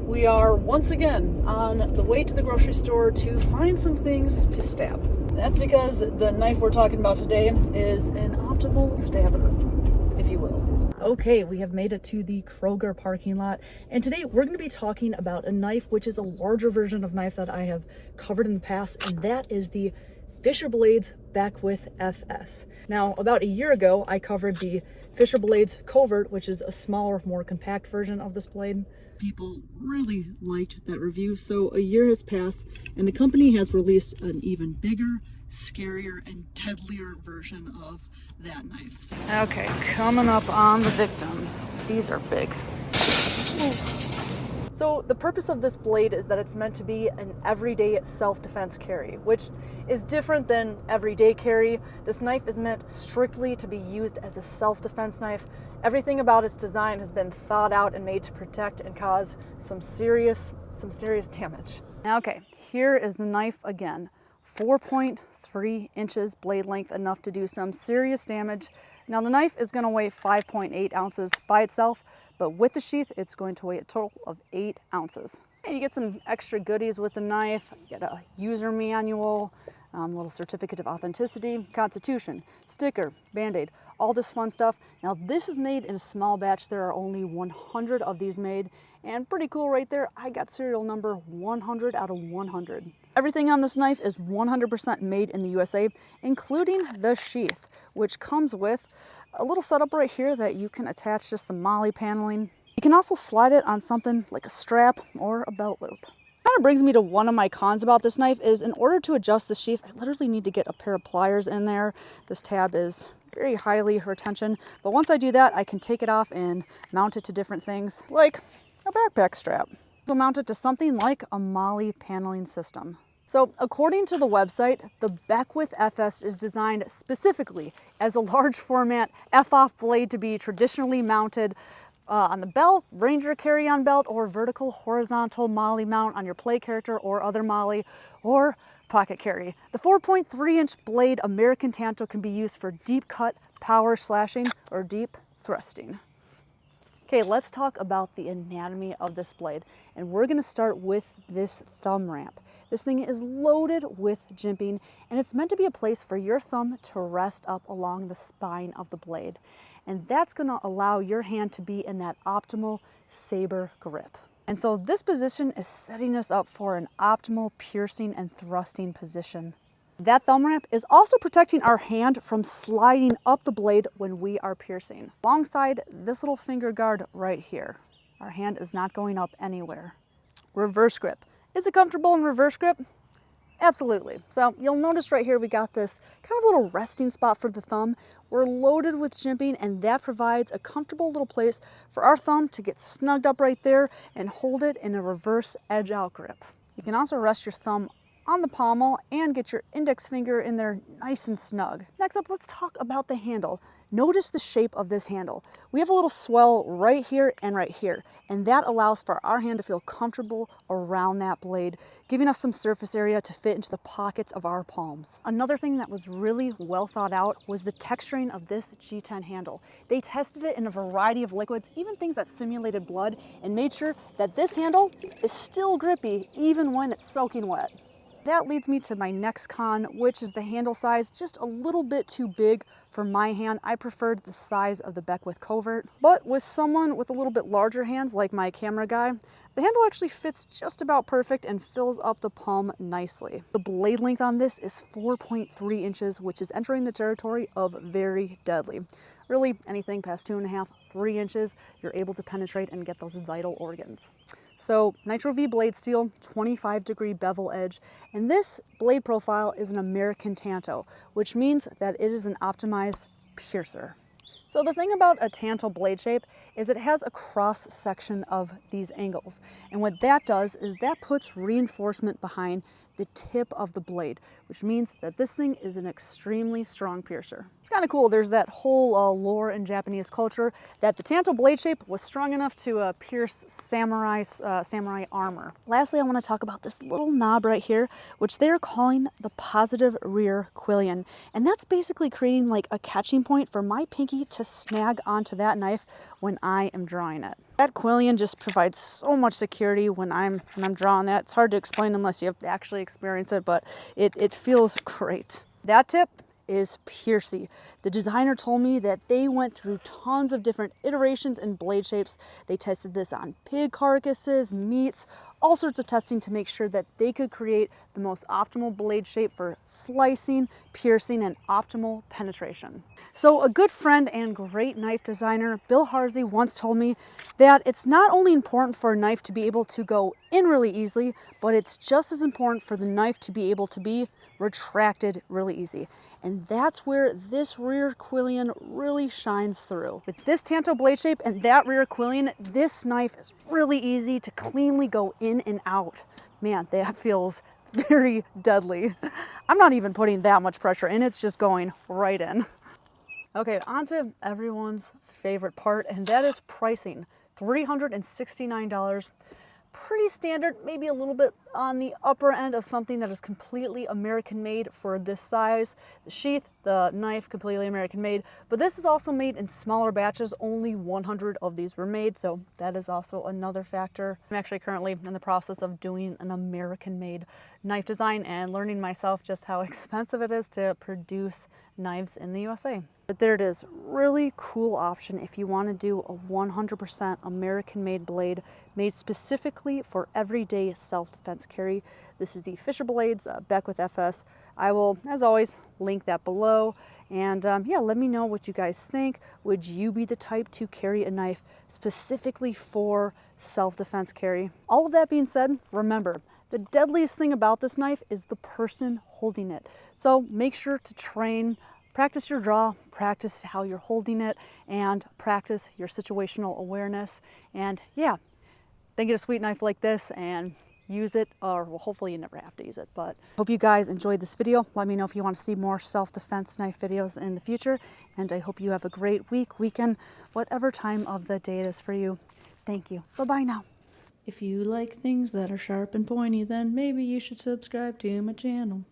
We are once again on the way to the grocery store to find some things to stab. That's because the knife we're talking about today is an optimal stabber, if you will. Okay, we have made it to the Kroger parking lot, and today we're going to be talking about a knife which is a larger version of knife that I have covered in the past, and that is the Fisher Blades Beckwith FS. Now, about a year ago, I covered the Fisher Blades Covert, which is a smaller, more compact version of this blade. People really liked that review, so a year has passed, and the company has released an even bigger, scarier, and deadlier version of that knife. Okay, coming up on the victims. These are big. So the purpose of this blade is that it's meant to be an everyday self-defense carry, which is different than everyday carry. This knife is meant strictly to be used as a self-defense knife. Everything about its design has been thought out and made to protect and cause some serious damage. Okay, here is the knife again. 4.3 inches blade length, enough to do some serious damage. Now the knife is going to weigh 5.8 ounces by itself, but with the sheath, it's going to weigh a total of 8 ounces. And you get some extra goodies with the knife. You get a user manual, a little certificate of authenticity, constitution, sticker, band-aid, all this fun stuff. Now this is made in a small batch. There are only 100 of these made, and pretty cool right there. I got serial number 100 out of 100. Everything on this knife is 100% made in the USA, including the sheath, which comes with a little setup right here that you can attach just some MOLLE paneling. You can also slide it on something like a strap or a belt loop. Kind of brings me to one of my cons about this knife is in order to adjust the sheath, I literally need to get a pair of pliers in there. This tab is very highly retention, but once I do that, I can take it off and mount it to different things like a backpack strap. So mount it to something like a MOLLE paneling system. So according to the website, the Beckwith FS is designed specifically as a large format F-off blade to be traditionally mounted on the belt, Ranger carry-on belt, or vertical horizontal MOLLE mount on your play character or other MOLLE, or pocket carry. The 4.3-inch blade American Tanto can be used for deep cut, power slashing, or deep thrusting. Okay, let's talk about the anatomy of this blade, and we're gonna start with this thumb ramp. This thing is loaded with jimping, and it's meant to be a place for your thumb to rest up along the spine of the blade. And that's gonna allow your hand to be in that optimal saber grip. And so this position is setting us up for an optimal piercing and thrusting position. That thumb ramp is also protecting our hand from sliding up the blade when we are piercing. Alongside this little finger guard right here, our hand is not going up anywhere. Reverse grip. Is it comfortable in reverse grip? Absolutely. So you'll notice right here we got this kind of little resting spot for the thumb. We're loaded with jimping, and that provides a comfortable little place for our thumb to get snugged up right there and hold it in a reverse edge out grip. You can also rest your thumb on the pommel and get your index finger in there nice and snug. Next up, let's talk about the handle. Notice the shape of this handle. We have a little swell right here and right here, and that allows for our hand to feel comfortable around that blade, giving us some surface area to fit into the pockets of our palms. Another thing that was really well thought out was the texturing of this G10 handle. They tested it in a variety of liquids, even things that simulated blood, and made sure that this handle is still grippy even when it's soaking wet. That leads me to my next con, which is the handle size, just a little bit too big for my hand. I preferred the size of the Beckwith Covert, but with someone with a little bit larger hands like my camera guy, the handle actually fits just about perfect and fills up the palm nicely. The blade length on this is 4.3 inches, which is entering the territory of very deadly. Really, anything past 2.5, 3 inches, you're able to penetrate and get those vital organs. So Nitro V blade steel, 25-degree bevel edge, and this blade profile is an American Tanto, which means that it is an optimized piercer. So the thing about a Tanto blade shape is it has a cross section of these angles, and what that does is that puts reinforcement behind the tip of the blade, which means that this thing is an extremely strong piercer. It's kind of cool. There's that whole lore in Japanese culture that the Tanto blade shape was strong enough to pierce samurai armor. Lastly, I want to talk about this little knob right here, which they're calling the positive rear quillion. And that's basically creating like a catching point for my pinky to to snag onto that knife when I am drawing it. That quillion just provides so much security when I'm drawing that. It's hard to explain unless you have to actually experience it, but it feels great. That tip is piercy. The designer told me that they went through tons of different iterations and blade shapes. They tested this on pig carcasses, meats, all sorts of testing to make sure that they could create the most optimal blade shape for slicing, piercing, and optimal penetration. So a good friend and great knife designer, Bill Harsey, once told me that it's not only important for a knife to be able to go in really easily, but it's just as important for the knife to be able to be retracted really easy. And that's where this rear quillion really shines through. With this Tanto blade shape and that rear quillion, this knife is really easy to cleanly go in and out. Man, that feels very deadly. I'm not even putting that much pressure in, it's just going right in. Okay, on to everyone's favorite part, and that is pricing. $369. Pretty standard, maybe a little bit on the upper end of something that is completely American made for this size. The sheath, the knife, completely American made, but this is also made in smaller batches. Only 100 of these were made, so that is also another factor. I'm actually currently in the process of doing an American made knife design and learning myself just how expensive it is to produce knives in the USA. But there it is, really cool option if you want to do a 100% American-made blade made specifically for everyday self-defense carry. This is the Fisher Blades Beckwith FS. I will, as always, link that below. And yeah, let me know what you guys think. Would you be the type to carry a knife specifically for self-defense carry? All of that being said, remember, the deadliest thing about this knife is the person holding it. So make sure to train. Practice your draw, practice how you're holding it, and practice your situational awareness. And yeah, then get a sweet knife like this and use it, or well, hopefully you never have to use it. But hope you guys enjoyed this video. Let me know if you want to see more self-defense knife videos in the future. And I hope you have a great week, weekend, whatever time of the day it is for you. Thank you. Bye-bye now. If you like things that are sharp and pointy, then maybe you should subscribe to my channel.